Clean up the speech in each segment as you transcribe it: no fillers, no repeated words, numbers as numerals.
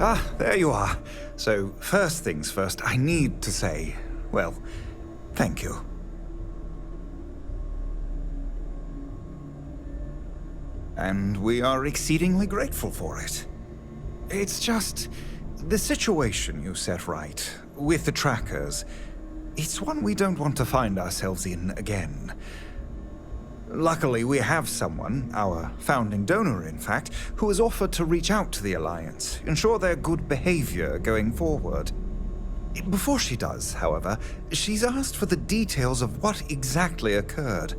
Ah, there you are. So, first things first, I need to say, well, thank you. And we are exceedingly grateful for it. It's just the situation you set right with the trackers. It's one we don't want to find ourselves in again. Luckily, we have someone, our founding donor in fact, who has offered to reach out to the Alliance, ensure their good behavior going forward. Before she does, however, she's asked for the details of what exactly occurred.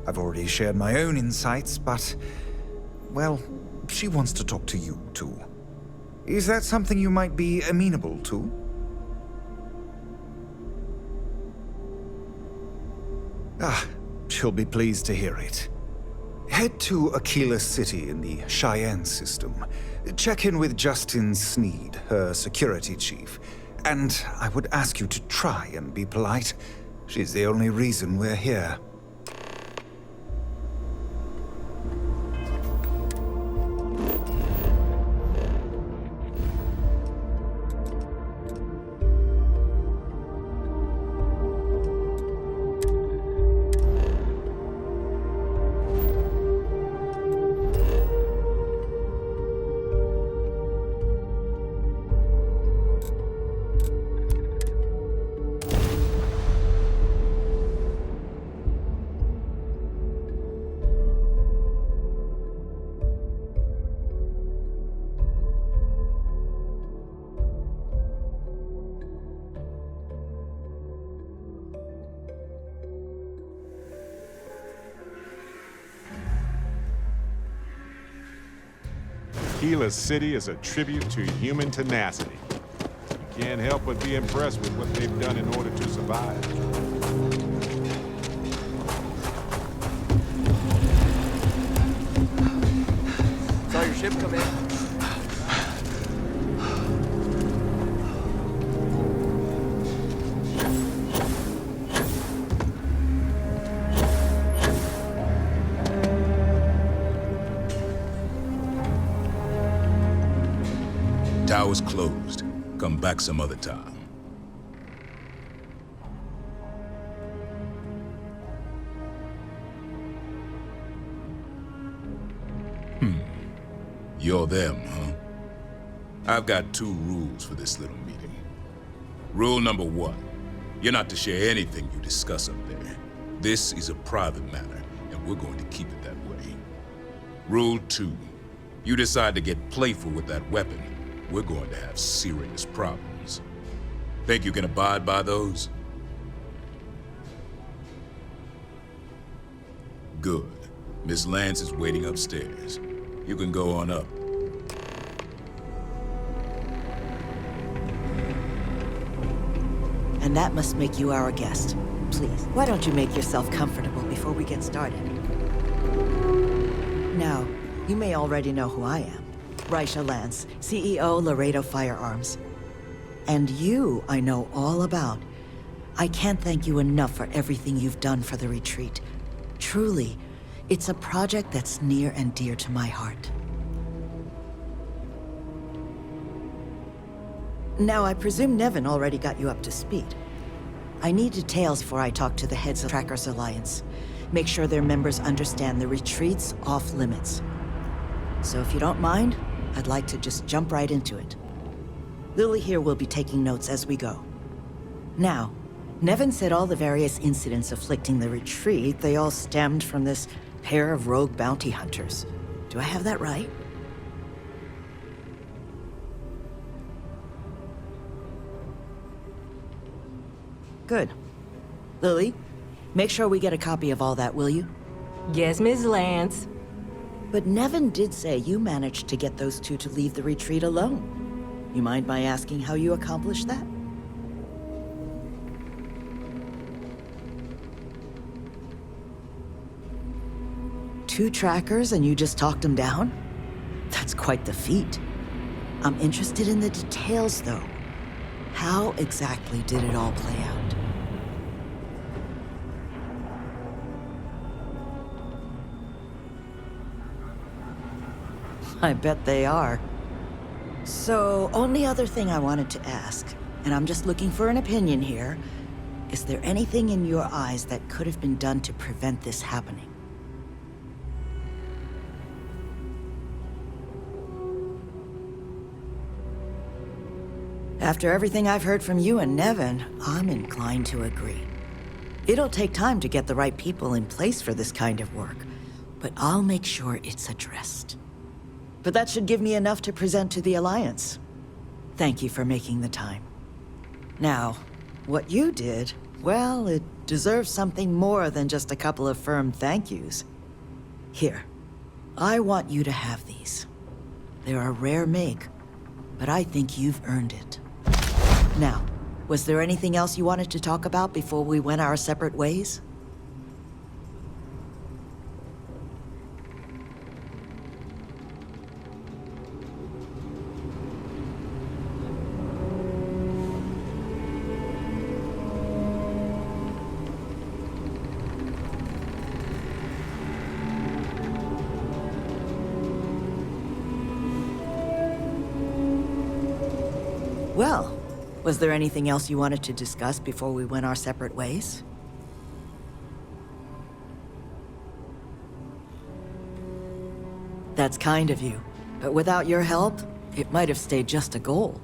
I've already shared my own insights, but, well, she wants to talk to you too. Is that something you might be amenable to? Ah, she'll be pleased to hear it. Head to Aquila City in the Cheyenne system. Check in with Justin Sneed, her security chief. And I would ask you to try and be polite. She's the only reason we're here. Aquila City is a tribute to human tenacity. You can't help but be impressed with what they've done in order to survive. Saw your ship come in. Tower's closed. Come back some other time. You're them, huh? I've got two rules for this little meeting. Rule number one, you're not to share anything you discuss up there. This is a private matter, and we're going to keep it that way. Rule two, you decide to get playful with that weapon, we're going to have serious problems. Think you can abide by those? Good. Miss Lance is waiting upstairs. You can go on up. And that must make you our guest. Please, why don't you make yourself comfortable before we get started? Now, you may already know who I am. Raisha Lance, CEO, Laredo Firearms. And you, I know all about. I can't thank you enough for everything you've done for the retreat. Truly, it's a project that's near and dear to my heart. Now, I presume Nevin already got you up to speed. I need details before I talk to the heads of Trackers Alliance. Make sure their members understand the retreat's off limits. So if you don't mind, I'd like to just jump right into it. Lily here will be taking notes as we go. Now, Nevin said all the various incidents afflicting the retreat, they all stemmed from this pair of rogue bounty hunters. Do I have that right? Good. Lily, make sure we get a copy of all that, will you? Yes, Ms. Lance. But Nevin did say you managed to get those two to leave the retreat alone. You mind my asking how you accomplished that? Two trackers and you just talked them down? That's quite the feat. I'm interested in the details, though. How exactly did it all play out? I bet they are. So, only other thing I wanted to ask, and I'm just looking for an opinion here, is there anything in your eyes that could have been done to prevent this happening? After everything I've heard from you and Nevin, I'm inclined to agree. It'll take time to get the right people in place for this kind of work, but I'll make sure it's addressed. But that should give me enough to present to the Alliance. Thank you for making the time. Now, what you did, well, it deserves something more than just a couple of firm thank yous. Here, I want you to have these. They're a rare make, but I think you've earned it. Now, was there anything else you wanted to talk about before we went our separate ways? Well, was there anything else you wanted to discuss before we went our separate ways? That's kind of you, but without your help, it might have stayed just a goal.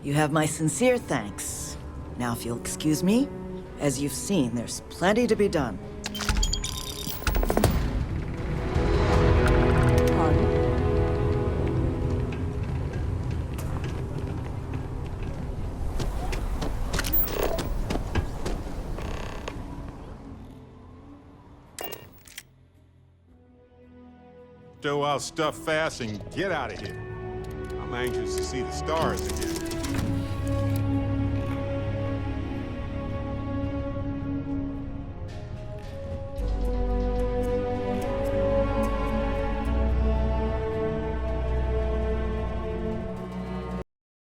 You have my sincere thanks. Now if you'll excuse me, as you've seen, there's plenty to be done. Stow our stuff fast and get out of here. I'm anxious to see the stars again.